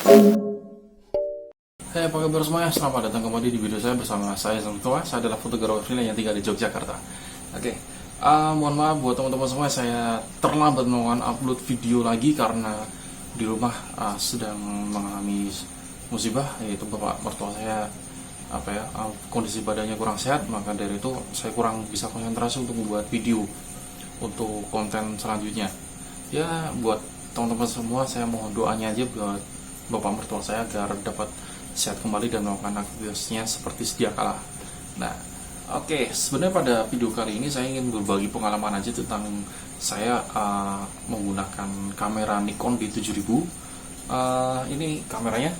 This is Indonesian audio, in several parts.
Hai, apa kabar semuanya? Selamat datang kembali di video saya bersama saya Zengtua. Saya adalah fotografer freelance yang tinggal di Yogyakarta. Oke, mohon maaf buat teman-teman semua, saya terlambat melakukan upload video lagi karena di rumah sedang mengalami musibah, yaitu bapak mertua saya kondisi badannya kurang sehat. Maka dari itu saya kurang bisa konsentrasi untuk membuat video untuk konten selanjutnya. Ya, buat teman-teman semua, saya mohon doanya aja buat bapak mertua saya agar dapat sehat kembali dan melakukan aktivitasnya seperti sedia kala. Nah, oke, sebenarnya pada video kali ini saya ingin berbagi pengalaman aja tentang saya menggunakan kamera Nikon D7000. Ini kameranya.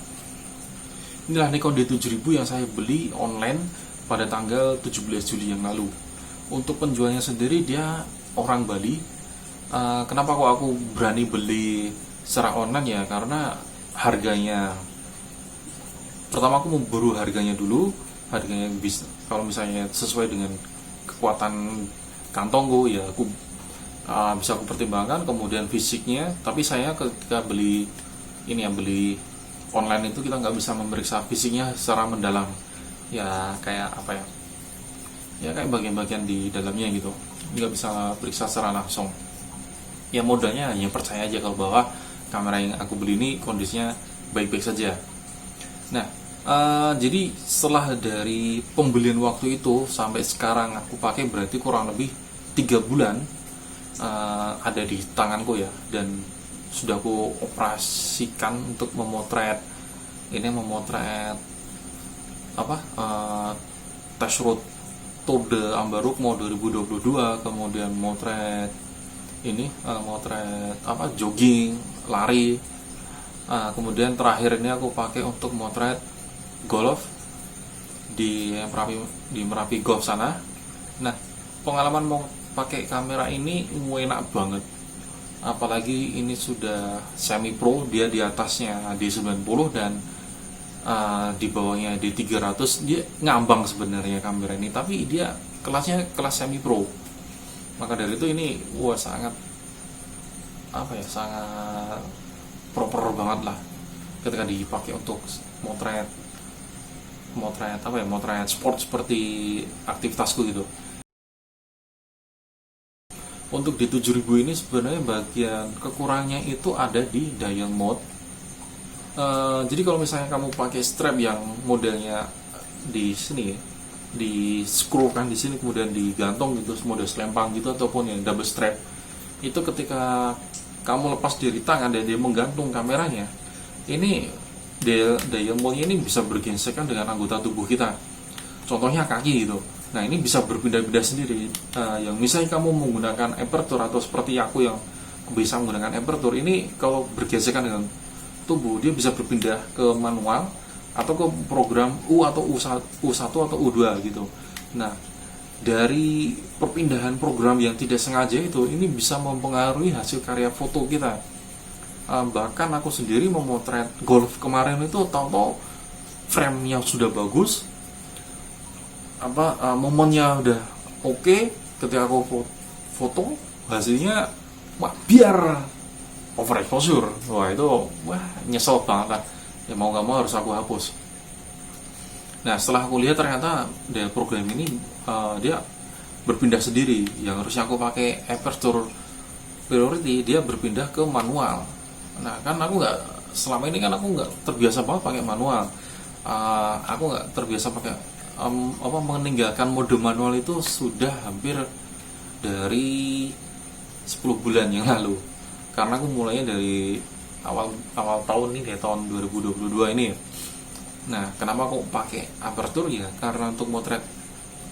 Inilah Nikon D7000 yang saya beli online pada tanggal 17 Juli yang lalu. Untuk penjualnya sendiri dia orang Bali. Kenapa kok aku berani beli secara online ya? Karena harganya, pertama aku memburu harganya dulu. Harganya bisa, kalau misalnya sesuai dengan kekuatan kantongku ya aku bisa aku pertimbangkan. Kemudian fisiknya, tapi saya ketika beli ini ya, beli online itu kita nggak bisa memeriksa fisiknya secara mendalam ya, kayak apa ya, ya kayak bagian-bagian di dalamnya gitu, nggak bisa periksa secara langsung. Ya modalnya hanya percaya aja kalau bahwa kamera yang aku beli ini kondisinya baik-baik saja. Nah, jadi setelah dari pembelian waktu itu sampai sekarang aku pakai berarti kurang lebih 3 bulan ada di tanganku ya, dan sudah aku operasikan untuk memotret test road Tour de Ambarukmo 2022, kemudian motret jogging, lari. Kemudian terakhir ini aku pakai untuk motret golf di Merapi Golf sana. Nah, pengalaman mau pakai kamera ini enak banget. Apalagi ini sudah semi pro, dia di atasnya D90 dan di bawahnya D300. Dia ngambang sebenarnya kamera ini, tapi dia kelasnya kelas semi pro. Maka dari itu ini sangat proper banget lah ketika dipakai untuk motret sport seperti aktivitasku gitu. Untuk D7000 ini sebenarnya bagian kekurangannya itu ada di dial mode. Jadi kalau misalnya kamu pakai strap yang modelnya di sini, di screw kan di sini, kemudian digantung gitu, model selempang gitu, ataupun yang double strap, itu ketika kamu lepas dari tangan dan dia menggantung kameranya, ini dial mode-nya ini bisa bergesekan dengan anggota tubuh kita. Contohnya kaki gitu. Nah, ini bisa berpindah-pindah sendiri. Yang misalnya kamu menggunakan aperture atau seperti aku yang bisa menggunakan aperture, ini kalau bergesekan dengan tubuh dia bisa berpindah ke manual atau ke program U atau U1 atau U2 gitu. Nah, dari perpindahan program yang tidak sengaja itu, ini bisa mempengaruhi hasil karya foto kita. Bahkan aku sendiri memotret golf kemarin itu, tahu-tahu frame-nya sudah bagus, momennya udah oke, ketika aku foto hasilnya biar overexposure. Itu nyesel banget lah. Ya mau nggak mau harus aku hapus. Nah, setelah aku lihat ternyata dari program ini dia berpindah sendiri. Yang harusnya aku pakai aperture priority, dia berpindah ke manual. Nah, kan aku nggak, selama ini kan aku nggak terbiasa banget pakai manual. Aku nggak terbiasa pakai meninggalkan mode manual itu sudah hampir dari 10 bulan yang lalu. Karena aku mulainya dari awal tahun ini, dari tahun 2022 ini ya. Nah, kenapa aku pakai aperture ya? Karena untuk motret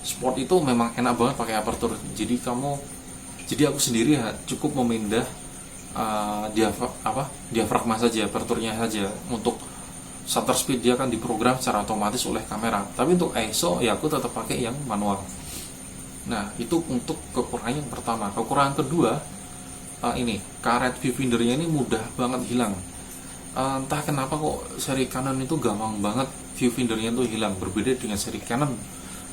sport itu memang enak banget pakai aperture. Jadi aku sendiri ya cukup memindah diafragma saja, aperturnya saja. Untuk shutter speed dia akan diprogram secara otomatis oleh kamera. Tapi untuk ISO ya aku tetap pakai yang manual. Nah, itu untuk kekurangan yang pertama. Kekurangan kedua, ini karet viewfindernya ini mudah banget hilang. Entah kenapa kok seri Canon itu gampang banget viewfindernya itu hilang, berbeda dengan seri Canon.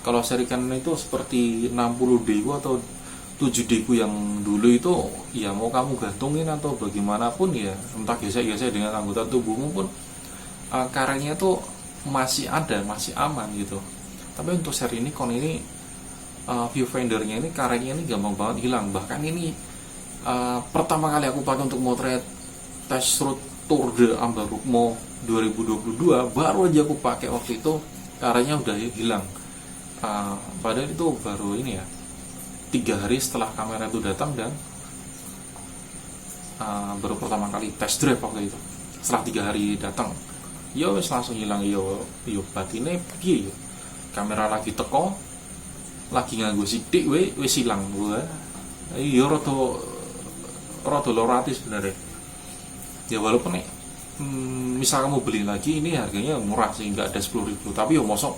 Kalau seri Canon itu seperti 60D atau 7D yang dulu itu, ya mau kamu gantungin atau bagaimanapun ya, entah gesek-gesek dengan anggota tubuhmu pun karetnya tuh masih ada, masih aman gitu. Tapi untuk seri Nikon ini viewfindernya ini karetnya ini gampang banget hilang. Bahkan ini pertama kali aku pakai untuk motret test road Tour de Ambarukmo 2022, baru aja aku pakai waktu itu karetnya udah hilang. Padahal itu baru ini ya 3 hari setelah kamera itu datang, dan baru pertama kali test drive waktu itu. Setelah 3 hari datang, yo wes langsung hilang. Yo batine piye yo, kamera lagi teko, lagi nganggo sidik wes hilang. Wah, yo rada loro ati sebenarnya. Ya walaupun nih misal kamu beli lagi, ini harganya murah sih, nggak ada 10.000, tapi yo mosok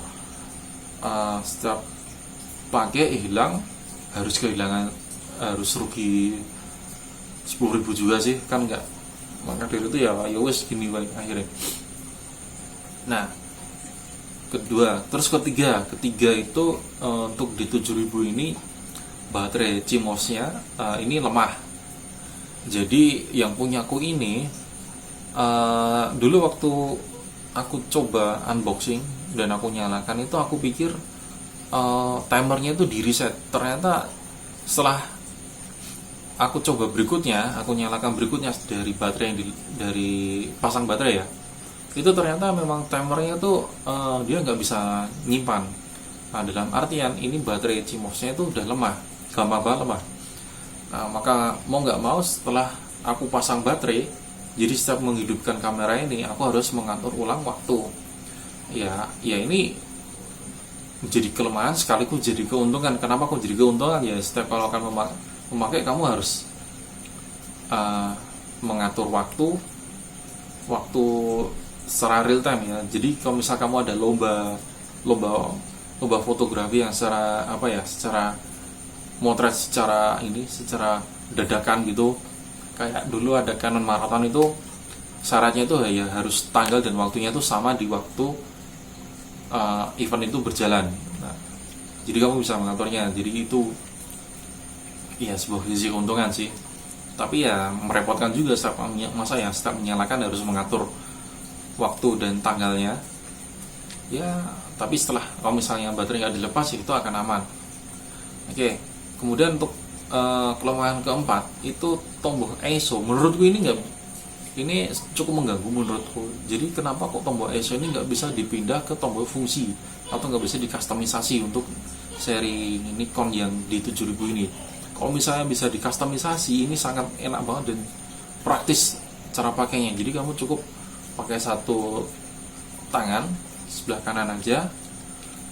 setiap pakai hilang harus rugi 10.000 juga sih, kan nggak. Maka dari itu ya wes gini baik akhirnya. Nah, ketiga itu untuk di 7000 ini baterai CMOS-nya ini lemah. Jadi yang punya aku ini dulu waktu aku coba unboxing dan aku nyalakan itu, aku pikir timernya itu di reset. Ternyata setelah aku coba berikutnya, aku nyalakan berikutnya dari baterai dari pasang baterai ya, itu ternyata memang timernya tuh dia nggak bisa nyimpan. Nah, dalam artian ini baterai CMOS-nya itu udah lemah, gampang banget lemah. Nah, maka mau nggak mau setelah aku pasang baterai, jadi setiap menghidupkan kamera ini aku harus mengatur ulang waktu. Ya ini menjadi kelemahan sekaligus jadi keuntungan. Kenapa kok jadi keuntungan? Ya setiap kalau akan memakai kamu harus mengatur waktu secara real time ya. Jadi kalau misal kamu ada lomba fotografi yang secara motret secara dadakan gitu, kayak dulu ada Canon Marathon itu, syaratnya itu ya harus tanggal dan waktunya itu sama di waktu event itu berjalan. Nah, jadi kamu bisa mengaturnya. Jadi itu ya sebuah sisi keuntungan sih, tapi ya merepotkan juga setiap menyalakan harus mengatur waktu dan tanggalnya ya. Tapi setelah kalau misalnya baterai nggak dilepas, itu akan aman. Oke. Kemudian untuk kelemahan keempat itu tombol ISO. Menurutku ini cukup mengganggu menurutku. Jadi kenapa kok tombol ISO ini nggak bisa dipindah ke tombol fungsi atau nggak bisa dikustomisasi untuk seri Nikon yang di 7000 ini? Kalau misalnya bisa dikustomisasi, ini sangat enak banget dan praktis cara pakainya. Jadi kamu cukup pakai satu tangan sebelah kanan aja,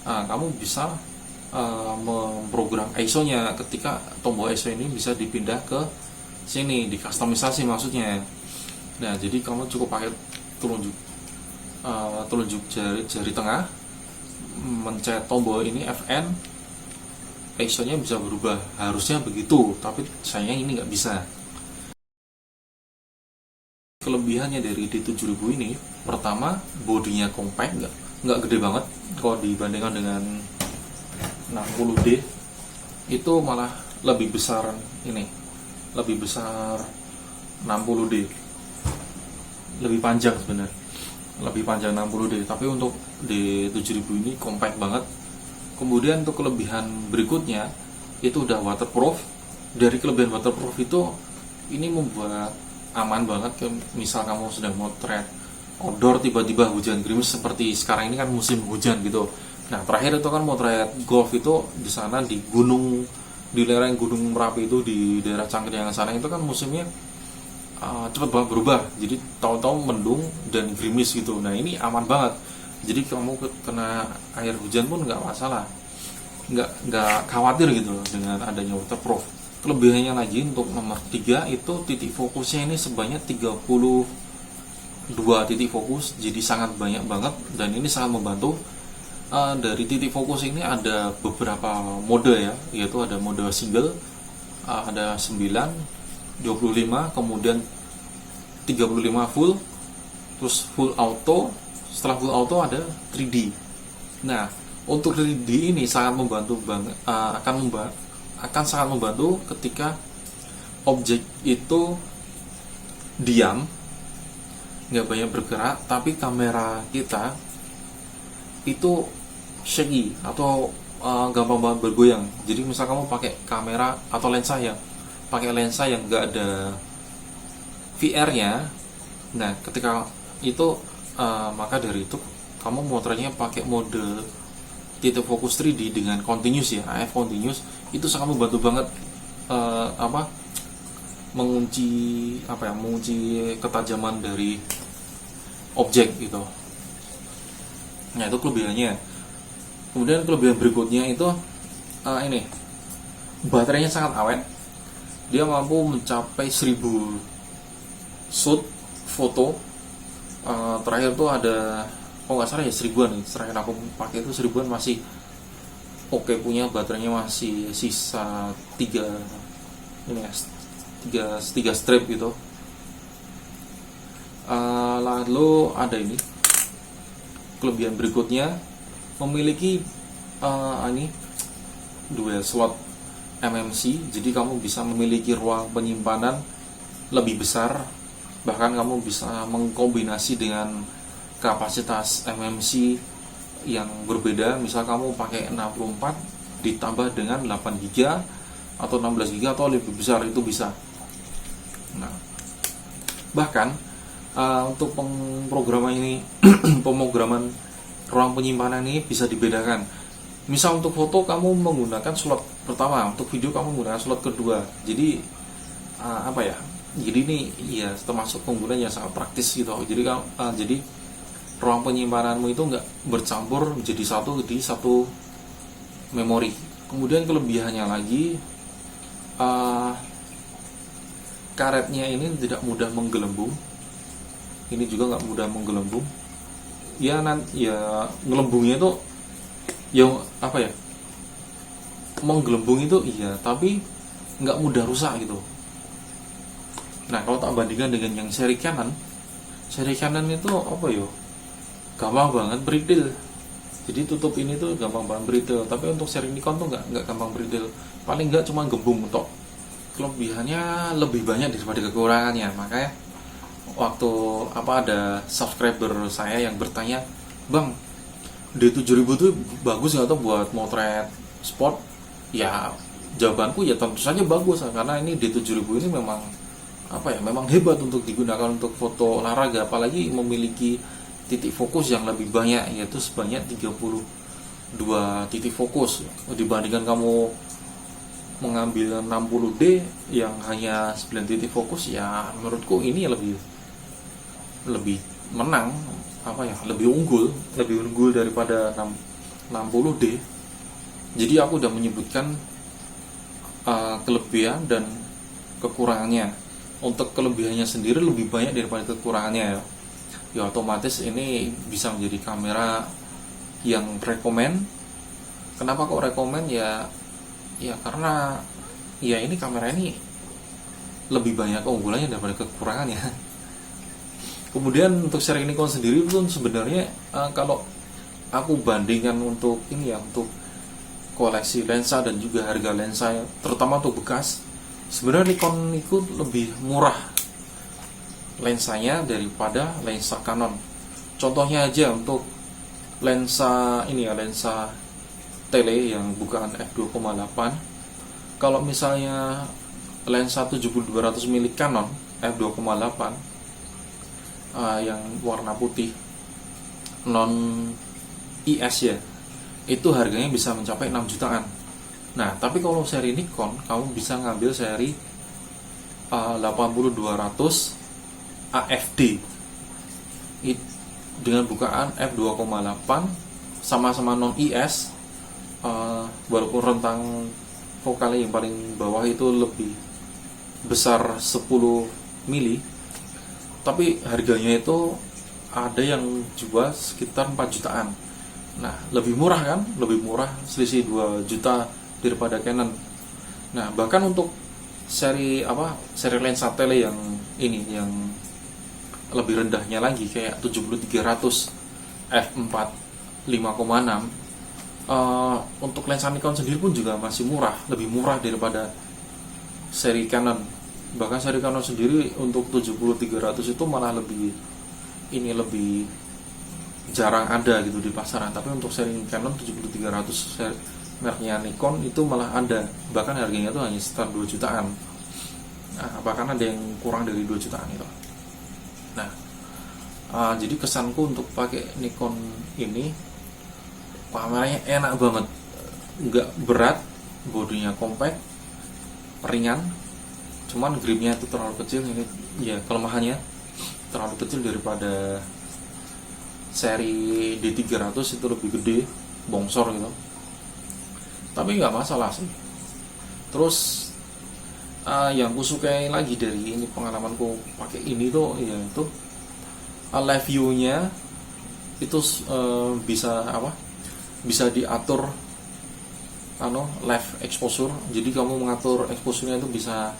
kamu bisa memprogram ISO-nya ketika tombol ISO ini bisa dipindah ke sini, dikustomisasi maksudnya. Nah, jadi kamu cukup pakai telunjuk jari tengah, mencet tombol ini FN, ISO-nya bisa berubah. Harusnya begitu, tapi sayangnya ini nggak bisa. Kelebihannya dari D7000 ini, pertama bodinya compact, nggak gede banget kalau dibandingkan dengan 60D. Itu malah lebih besar 60D, lebih panjang sebenarnya, lebih panjang 60D. Tapi untuk D7000 ini compact banget. Kemudian untuk kelebihan berikutnya itu udah waterproof. Dari kelebihan waterproof itu, ini membuat aman banget. Misal kamu sedang motret outdoor, tiba-tiba hujan gerimis seperti sekarang ini kan musim hujan gitu. Nah, terakhir itu kan motret golf itu di sana di lereng Gunung Merapi itu, di daerah Cangkriangan sana, itu kan musimnya cepat banget berubah. Jadi tahu-tahu mendung dan gerimis gitu. Nah, ini aman banget. Jadi kamu kena air hujan pun nggak masalah, nggak khawatir gitu dengan adanya waterproof. Kelebihannya lagi untuk nomor 3 itu titik fokusnya ini sebanyak 32 titik fokus. Jadi sangat banyak banget, dan ini sangat membantu. Dari titik fokus ini ada beberapa mode ya, yaitu ada mode single, ada 9, 25, kemudian 35 full, terus full auto. Setelah full auto ada 3D. Nah, untuk 3D ini sangat membantu banget, akan sangat membantu ketika objek itu diam nggak banyak bergerak, tapi kamera kita itu shaky atau gampang banget bergoyang. Jadi misal kamu pakai kamera atau lensa yang nggak ada VR-nya, nah ketika itu maka dari itu kamu motretnya pakai mode titik fokus 3D dengan continuous ya, AF continuous, itu sangat membantu banget mengunci ketajaman dari objek gitu. Nah itu kelebihannya. Kemudian kelebihan berikutnya itu ini baterainya sangat awet. Dia mampu mencapai 1000 shoot foto. Terakhir tuh ada, kalau nggak salah ya 1000-an nih. Terakhir aku pakai itu 1000-an, masih oke punya, baterainya masih sisa 3 strip gitu. Lalu ada ini kelebihan berikutnya, memiliki ini dual slot MMC, jadi kamu bisa memiliki ruang penyimpanan lebih besar, bahkan kamu bisa mengkombinasi dengan kapasitas MMC yang berbeda. Misal kamu pakai 64 ditambah dengan 8 GB atau 16 GB atau lebih besar, itu bisa. Nah, bahkan untuk pemrograman ini pemrograman ruang penyimpanan ini bisa dibedakan. Misal untuk foto kamu menggunakan slot pertama, untuk video kamu menggunakan slot kedua. Jadi jadi ini ya termasuk keunggulan yang sangat praktis gitu. Jadi ruang penyimpananmu itu nggak bercampur menjadi satu di satu memori. Kemudian kelebihannya lagi, karetnya ini tidak mudah menggelembung. Ini juga nggak mudah menggelembung. Ya ngelembungnya itu menggelembung itu iya, tapi nggak mudah rusak gitu. Nah kalau tak bandingkan dengan yang seri Canon itu gampang banget brittle. Jadi tutup ini tuh gampang banget brittle, tapi untuk seri Nikon tuh nggak gampang brittle, paling nggak cuma gembung tok. Kelebihannya lebih banyak daripada kekurangannya. Makanya waktu ada subscriber saya yang bertanya, "Bang, D7000 tuh bagus nggak tuh buat motret sport?" Ya jawabanku ya tentu saja bagus, karena ini D7000 ini memang memang hebat untuk digunakan untuk foto olahraga, apalagi memiliki titik fokus yang lebih banyak, yaitu sebanyak 32 titik fokus. Dibandingkan kamu mengambil 60D yang hanya 9 titik fokus, ya menurutku ini lebih menang, lebih unggul daripada 60D. Jadi aku udah menyebutkan kelebihan dan kekurangannya. Untuk kelebihannya sendiri lebih banyak daripada kekurangannya ya otomatis ini bisa menjadi kamera yang rekomen. Kenapa kok rekomen? Ya karena ini kamera ini lebih banyak keunggulannya daripada kekurangannya. Kemudian untuk seri Nikon sendiri pun sebenarnya kalau aku bandingkan untuk untuk koleksi lensa dan juga harga lensa, terutama untuk bekas, sebenarnya Nikon itu lebih murah lensanya daripada lensa Canon. Contohnya aja untuk lensa lensa tele yang bukan f2.8. Kalau misalnya lensa 70-200 mili Canon f2.8 yang warna putih non IS ya, itu harganya bisa mencapai 6 jutaan. Nah, tapi kalau seri Nikon, kamu bisa ngambil seri 80-200 AFD dengan bukaan f2.8, sama-sama non IS, walaupun rentang fokalnya yang paling bawah itu lebih besar 10 mili, tapi harganya itu ada yang jual sekitar 4 jutaan. Nah, lebih murah kan? Lebih murah, selisih 2 juta daripada Canon. Nah, bahkan untuk seri lensa tele yang lebih rendahnya lagi kayak 70-300 f4 5,6, untuk lensa Nikon sendiri pun juga masih murah, lebih murah daripada seri Canon. Bahkan seri Canon sendiri untuk 70-300 itu malah lebih ini lebih jarang ada gitu di pasaran. Tapi untuk seri Canon 7300 mereknya Nikon itu malah ada, bahkan harganya tuh hanya sekitar 2 jutaan. Nah, bahkan ada yang kurang dari 2 jutaan itu. Nah, jadi kesanku untuk pakai Nikon ini, kameranya enak banget, nggak berat, bodinya compact, ringan, cuman gripnya itu terlalu kecil. Ini ya kelemahannya, terlalu kecil daripada seri D300 itu lebih gede, bongsor gitu. Tapi nggak masalah sih. Terus yang ku sukai lagi dari ini pengalamanku pakai ini tuh ya itu live view-nya itu bisa diatur live exposure. Jadi kamu mengatur exposure-nya itu bisa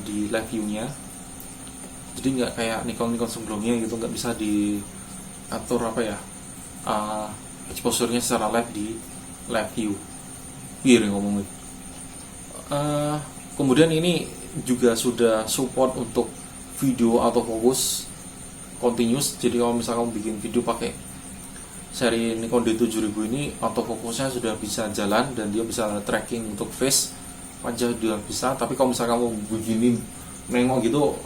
di live view-nya. Jadi nggak kayak Nikon sebelumnya gitu, nggak bisa diatur exposure-nya secara live di live view. Ngomongin. Kemudian ini juga sudah support untuk video autofocus continuous. Jadi kalau misalnya kamu bikin video pakai seri Nikon D7000 ini, autofocusnya sudah bisa jalan dan dia bisa tracking untuk face wajah juga bisa. Tapi kalau misalnya kamu begini nengok gitu,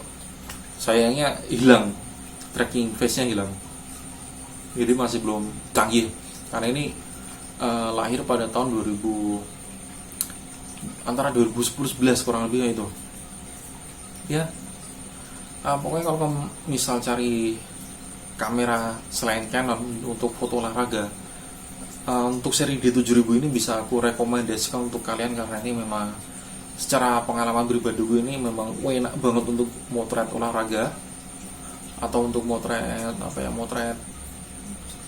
sayangnya hilang, tracking face-nya hilang. Jadi masih belum canggih karena ini lahir pada tahun antara 2010-11 kurang lebih itu. Ya, pokoknya kalau kamu misal cari kamera selain Canon untuk foto olahraga, untuk seri D7000 ini bisa aku rekomendasikan untuk kalian karena ini memang secara pengalaman pribadi gue ini memang enak banget untuk motret olahraga atau untuk motret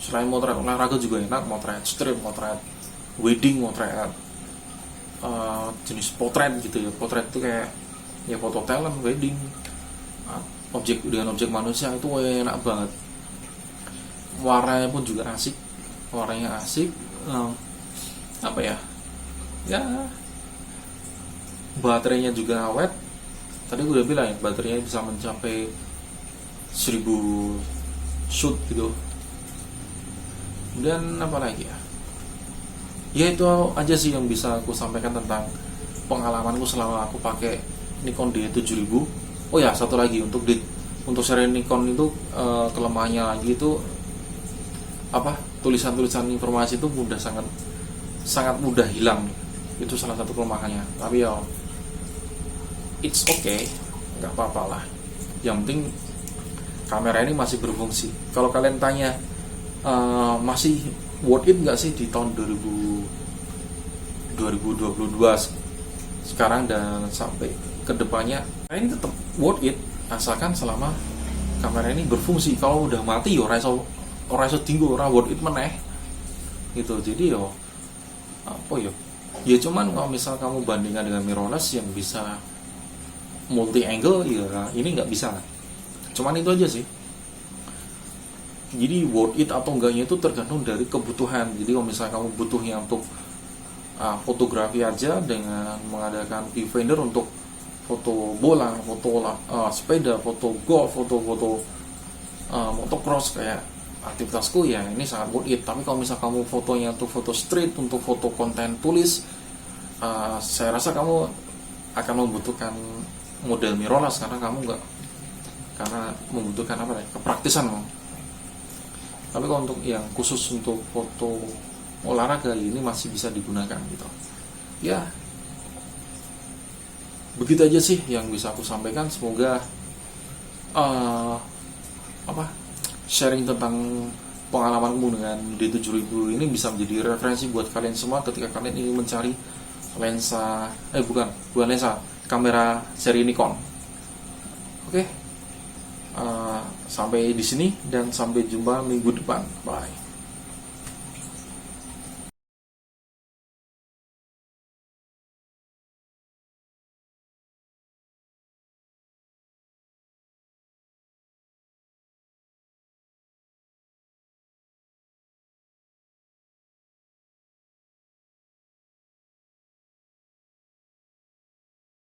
selain motret olahraga juga enak, motret street, motret wedding, motret jenis potret gitu ya. Potret itu kayak ya foto talent, wedding, objek manusia itu enak banget. Warnanya pun juga asik, warnanya asik. Baterainya juga awet. Tadi gue udah bilang ya, baterainya bisa mencapai 1000 shoot gitu. Dan apa lagi ya? Ya itu aja sih yang bisa aku sampaikan tentang pengalamanku selama aku pakai Nikon D7000. Oh ya, satu lagi untuk seri Nikon itu kelemahannya lagi itu tulisan-tulisan informasi itu sangat mudah hilang. Itu salah satu kelemahannya. Tapi ya it's okay, nggak apa-apa lah. Yang penting kamera ini masih berfungsi. Kalau kalian tanya masih worth it nggak sih di tahun 2022 sekarang dan sampai kedepannya, ini tetap worth it asalkan selama kamera ini berfungsi. Kalau udah mati ora iso tinggal, ora worth it meneh gitu. Jadi ya cuman kalau misal kamu bandingkan dengan mirrorless yang bisa multi angle, ya ini nggak bisa. Cuman itu aja sih. Jadi worth it atau enggaknya itu tergantung dari kebutuhan. Jadi kalau misalnya kamu butuhnya untuk fotografi aja dengan mengadakan viewfinder untuk foto bola, foto sepeda, foto golf, foto motocross kayak aktivitasku, ya ini sangat worth it. Tapi kalau misalnya kamu fotonya untuk foto street, untuk foto konten tulis, saya rasa kamu akan membutuhkan model mirrorless karena membutuhkan kepraktisan. Tapi kalau untuk yang khusus untuk foto olahraga ini masih bisa digunakan gitu. Ya, begitu aja sih yang bisa aku sampaikan. Semoga sharing tentang pengalamanmu dengan D7000 ini bisa menjadi referensi buat kalian semua ketika kalian ingin mencari kamera seri Nikon. Oke. Sampai di sini dan sampai jumpa minggu depan. Bye.